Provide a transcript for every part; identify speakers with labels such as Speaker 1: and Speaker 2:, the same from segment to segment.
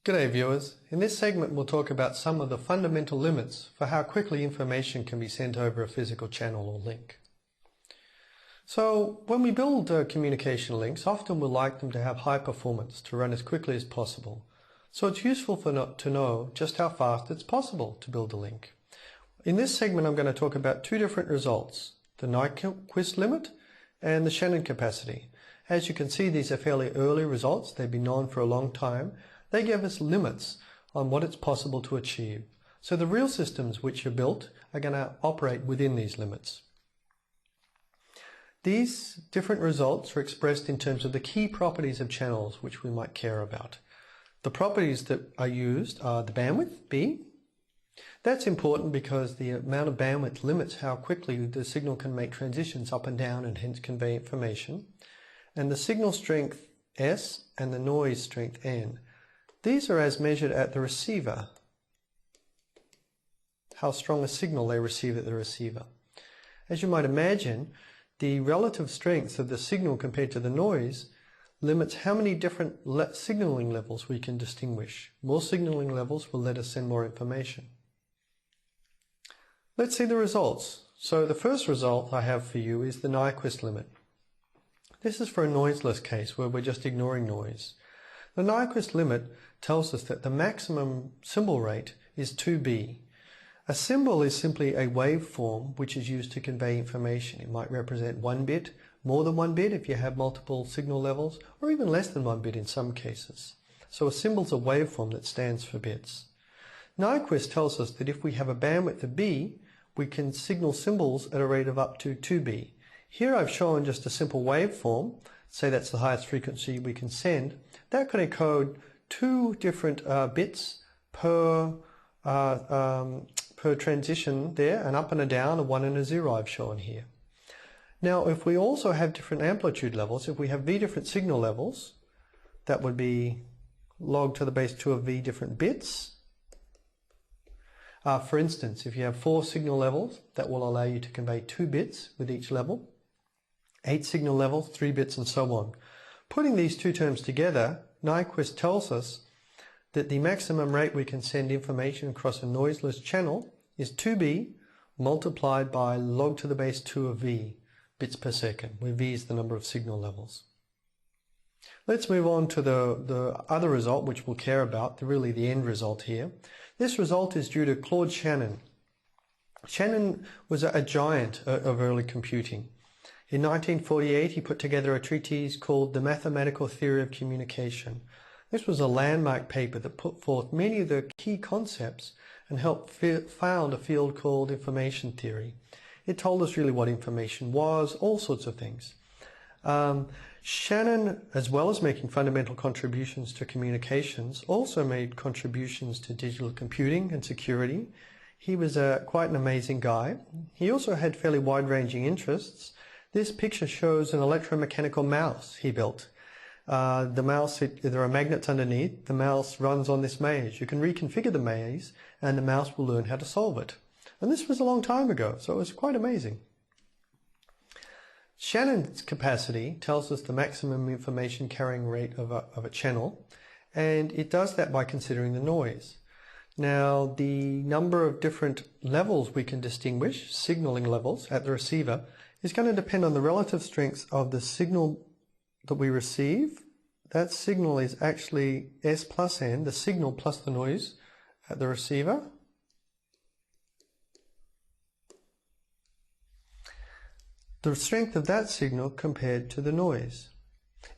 Speaker 1: G'day viewers. In this segment we'll talk about some of the fundamental limits for how quickly information can be sent over a physical channel or link. So when we build communication links, often we'll like them to have high performance to run as quickly as possible. So it's useful to know just how fast it's possible to build a link. In this segment I'm going to talk about two different results, the Nyquist limit and the Shannon capacity. As you can see, these are fairly early results. They've been known for a long time. They give us limits on what it's possible to achieve. So the real systems which are built are going to operate within these limits. These different results are expressed in terms of the key properties of channels which we might care about. The properties that are used are the bandwidth, B. That's important because the amount of bandwidth limits how quickly the signal can make transitions up and down and hence convey information. And the signal strength, S, and the noise strength, N. These are as measured at the receiver, how strong a signal they receive at the receiver. As you might imagine, the relative strength of the signal compared to the noise limits how many different signaling levels we can distinguish. More signaling levels will let us send more information. Let's see the results. So the first result I have for you is the Nyquist limit. This is for a noiseless case where we're just ignoring noise. The Nyquist limit tells us that the maximum symbol rate is 2B. A symbol is simply a waveform which is used to convey information. It might represent 1 bit, more than 1 bit if you have multiple signal levels, or even less than 1 bit in some cases. So a symbol is a waveform that stands for bits. Nyquist tells us that if we have a bandwidth of B, we can signal symbols at a rate of up to 2B. Here I've shown just a simple waveform, say that's the highest frequency we can send. That can encode 2 different bits per transition there, an up and a down, a 1 and a 0 I've shown here. Now if we also have different amplitude levels, if we have V different signal levels, that would be log to the base 2 of V different bits. For instance, if you have 4 signal levels, that will allow you to convey 2 bits with each level. 8 signal levels, 3 bits, and so on. Putting these two terms together, Nyquist tells us that the maximum rate we can send information across a noiseless channel is 2B multiplied by log to the base 2 of V bits per second, where V is the number of signal levels. Let's move on to the other result which we'll care about, really the end result here. This result is due to Claude Shannon. Shannon was a giant of early computing. In 1948, he put together a treatise called The Mathematical Theory of Communication. This was a landmark paper that put forth many of the key concepts and helped found a field called information theory. It told us really what information was, all sorts of things. Shannon, as well as making fundamental contributions to communications, also made contributions to digital computing and security. He was quite an amazing guy. He also had fairly wide-ranging interests. This picture shows an electromechanical mouse he built. The mouse, there are magnets underneath. The mouse runs on this maze. You can reconfigure the maze and the mouse will learn how to solve it. And this was a long time ago, so it was quite amazing. Shannon's capacity tells us the maximum information carrying rate of a channel, and it does that by considering the noise. Now, the number of different levels we can distinguish, signaling levels at the receiver, is going to depend on the relative strength of the signal that we receive. That signal is actually S plus N, the signal plus the noise at the receiver. The strength of that signal compared to the noise.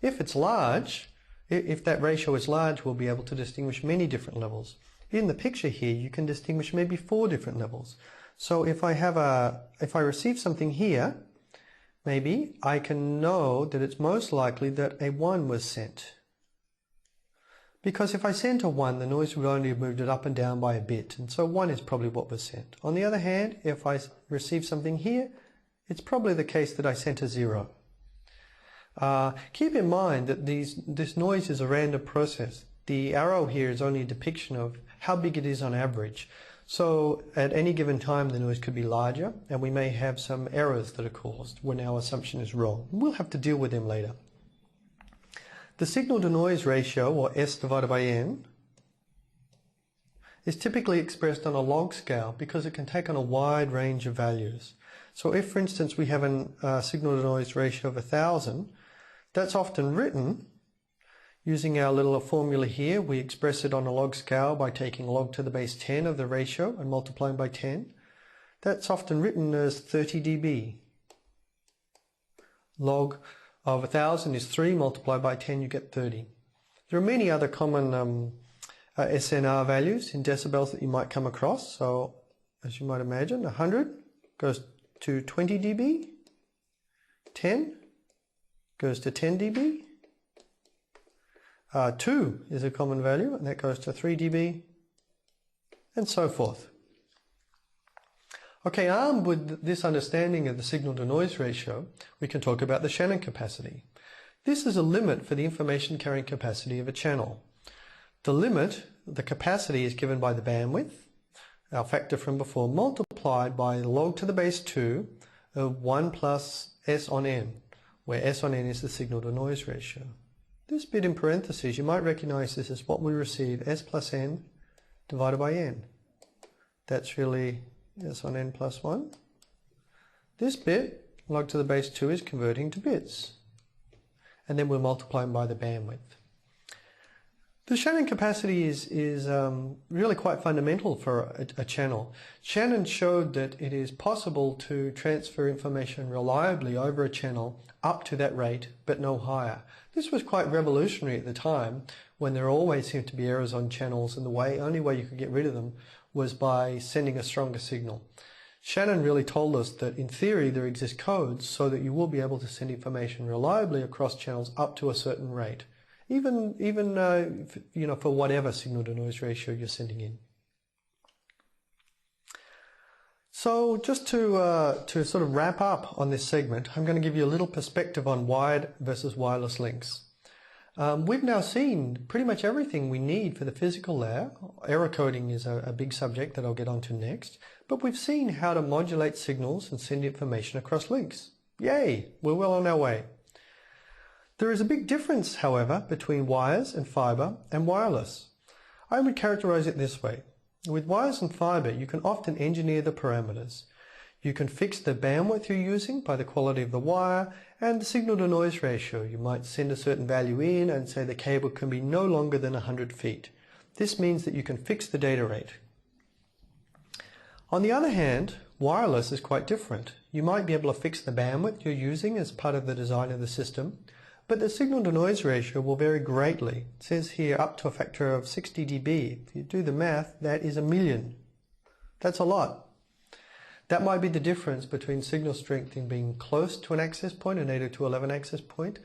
Speaker 1: If it's large, if that ratio is large, we'll be able to distinguish many different levels. In the picture here, you can distinguish maybe 4 different levels. So if I receive something here, maybe I can know that it's most likely that a 1 was sent. Because if I sent a 1, the noise would only have moved it up and down by a bit, and so 1 is probably what was sent. On the other hand, if I receive something here, it's probably the case that I sent a 0. Keep in mind that this noise is a random process. The arrow here is only a depiction of how big it is on average. So at any given time the noise could be larger and we may have some errors that are caused when our assumption is wrong. We'll have to deal with them later. The signal to noise ratio, or S divided by N, is typically expressed on a log scale because it can take on a wide range of values. So if, for instance, we have a signal-to-noise ratio of 1,000, that's often written using our little formula here. We express it on a log scale by taking log to the base 10 of the ratio and multiplying by 10. That's often written as 30 dB. Log of 1,000 is 3, multiplied by 10, you get 30. There are many other common SNR values in decibels that you might come across. So, as you might imagine, 100 goes to 20 dB, 10 goes to 10 dB, 2 is a common value, and that goes to 3 dB, and so forth. Okay, armed with this understanding of the signal-to-noise ratio, we can talk about the Shannon capacity. This is a limit for the information carrying capacity of a channel. The limit, the capacity, is given by the bandwidth, our factor from before, multiplied by log to the base 2 of 1 plus S on n, where S on n is the signal-to-noise ratio. This bit in parentheses, you might recognize this as what we receive, S plus n divided by n. That's really S on n plus 1. This bit, log to the base 2, is converting to bits. And then we're multiplying by the bandwidth. The Shannon capacity is really quite fundamental for a channel. Shannon showed that it is possible to transfer information reliably over a channel up to that rate, but no higher. This was quite revolutionary at the time, when there always seemed to be errors on channels, and the only way you could get rid of them was by sending a stronger signal. Shannon really told us that in theory there exist codes so that you will be able to send information reliably across channels up to a certain rate, even for whatever signal-to-noise ratio you're sending in. So just to sort of wrap up on this segment, I'm going to give you a little perspective on wired versus wireless links. We've now seen pretty much everything we need for the physical layer. Error coding is a big subject that I'll get onto next. But we've seen how to modulate signals and send information across links. Yay! We're well on our way. There is a big difference, however, between wires and fiber and wireless. I would characterize it this way. With wires and fiber, you can often engineer the parameters. You can fix the bandwidth you're using by the quality of the wire and the signal-to-noise ratio. You might send a certain value in and say the cable can be no longer than 100 feet. This means that you can fix the data rate. On the other hand, wireless is quite different. You might be able to fix the bandwidth you're using as part of the design of the system, but the signal-to-noise ratio will vary greatly. It says here up to a factor of 60 dB. If you do the math, that is 1,000,000. That's a lot. That might be the difference between signal strength in being close to an access point, an 802.11 access point,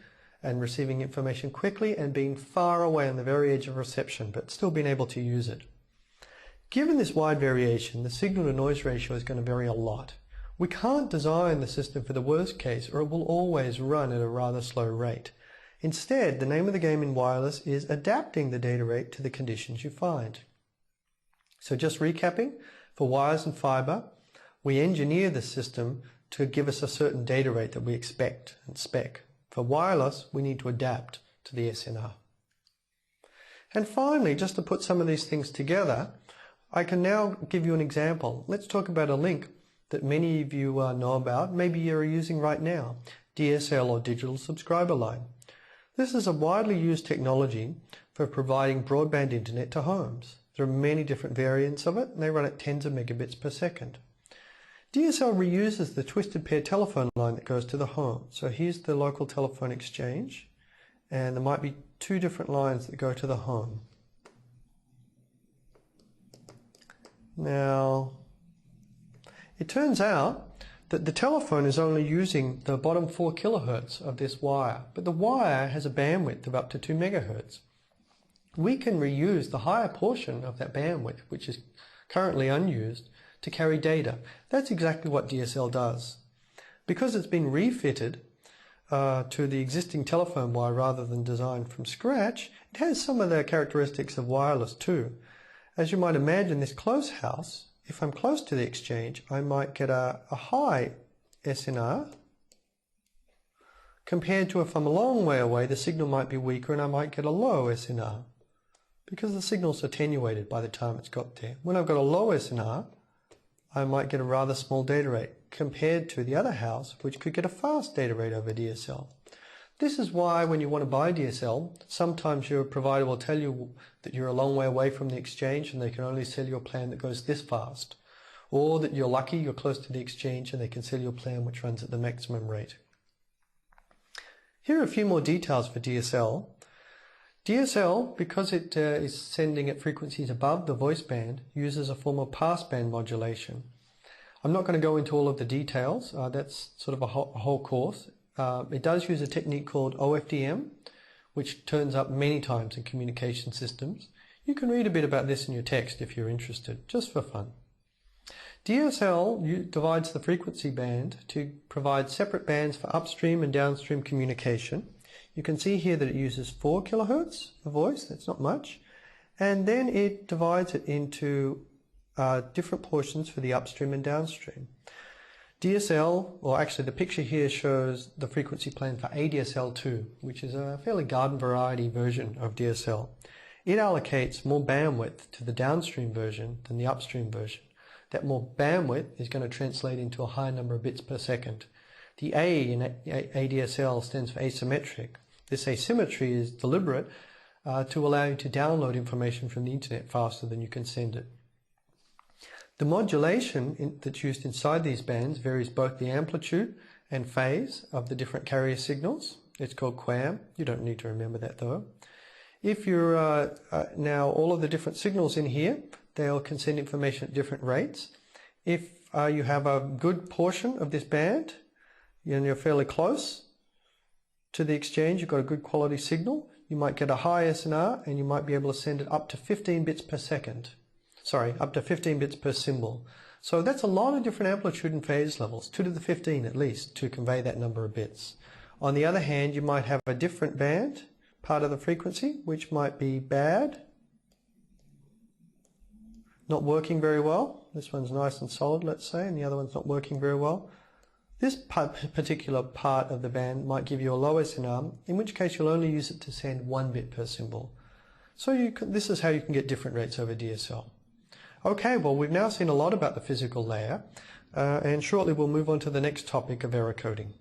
Speaker 1: and receiving information quickly, and being far away on the very edge of reception, but still being able to use it. Given this wide variation, the signal-to-noise ratio is going to vary a lot. We can't design the system for the worst case, or it will always run at a rather slow rate. Instead, the name of the game in wireless is adapting the data rate to the conditions you find. So just recapping, for wires and fiber, we engineer the system to give us a certain data rate that we expect and spec. For wireless, we need to adapt to the SNR. And finally, just to put some of these things together, I can now give you an example. Let's talk about a link that many of you know about, maybe you're using right now, DSL or digital subscriber line. This is a widely used technology for providing broadband internet to homes. There are many different variants of it, and they run at tens of megabits per second. DSL reuses the twisted pair telephone line that goes to the home. So here's the local telephone exchange, and there might be two different lines that go to the home. Now, it turns out that the telephone is only using the bottom 4 kilohertz of this wire, but the wire has a bandwidth of up to 2 megahertz. We can reuse the higher portion of that bandwidth, which is currently unused, to carry data. That's exactly what DSL does. Because it's been refitted to the existing telephone wire rather than designed from scratch, it has some of the characteristics of wireless too. As you might imagine, this close house, if I'm close to the exchange, I might get a high SNR, compared to if I'm a long way away, the signal might be weaker and I might get a low SNR. because the signal's attenuated by the time it's got there. When I've got a low SNR, I might get a rather small data rate compared to the other house, which could get a fast data rate over DSL. This is why when you want to buy DSL, sometimes your provider will tell you that you're a long way away from the exchange and they can only sell you a plan that goes this fast. Or that you're lucky, you're close to the exchange and they can sell you a plan which runs at the maximum rate. Here are a few more details for DSL. DSL, because it is sending at frequencies above the voice band, uses a form of passband modulation. I'm not going to go into all of the details, that's sort of a whole course. It does use a technique called OFDM, which turns up many times in communication systems. You can read a bit about this in your text if you're interested, just for fun. DSL divides the frequency band to provide separate bands for upstream and downstream communication. You can see here that it uses 4 kilohertz for voice, that's not much, and then it divides it into different portions for the upstream and downstream. DSL, or actually the picture here shows the frequency plan for ADSL2, which is a fairly garden variety version of DSL. It allocates more bandwidth to the downstream version than the upstream version. That more bandwidth is going to translate into a higher number of bits per second. The A in ADSL stands for asymmetric. This asymmetry is deliberate to allow you to download information from the internet faster than you can send it. The modulation that's used inside these bands varies both the amplitude and phase of the different carrier signals. It's called QAM. You don't need to remember that though. If you're now all of the different signals in here, they can send information at different rates. If you have a good portion of this band and you're fairly close to the exchange, you've got a good quality signal, you might get a high SNR and you might be able to send it up to 15 bits per second. Sorry, up to 15 bits per symbol. So that's a lot of different amplitude and phase levels, 2 to the 15 at least, to convey that number of bits. On the other hand, you might have a different band, part of the frequency, which might be bad, not working very well. This one's nice and solid, let's say, and the other one's not working very well. This particular part of the band might give you a low SNR, in which case you'll only use it to send 1 bit per symbol. So this is how you can get different rates over DSL. Okay, well we've now seen a lot about the physical layer, and shortly we'll move on to the next topic of error coding.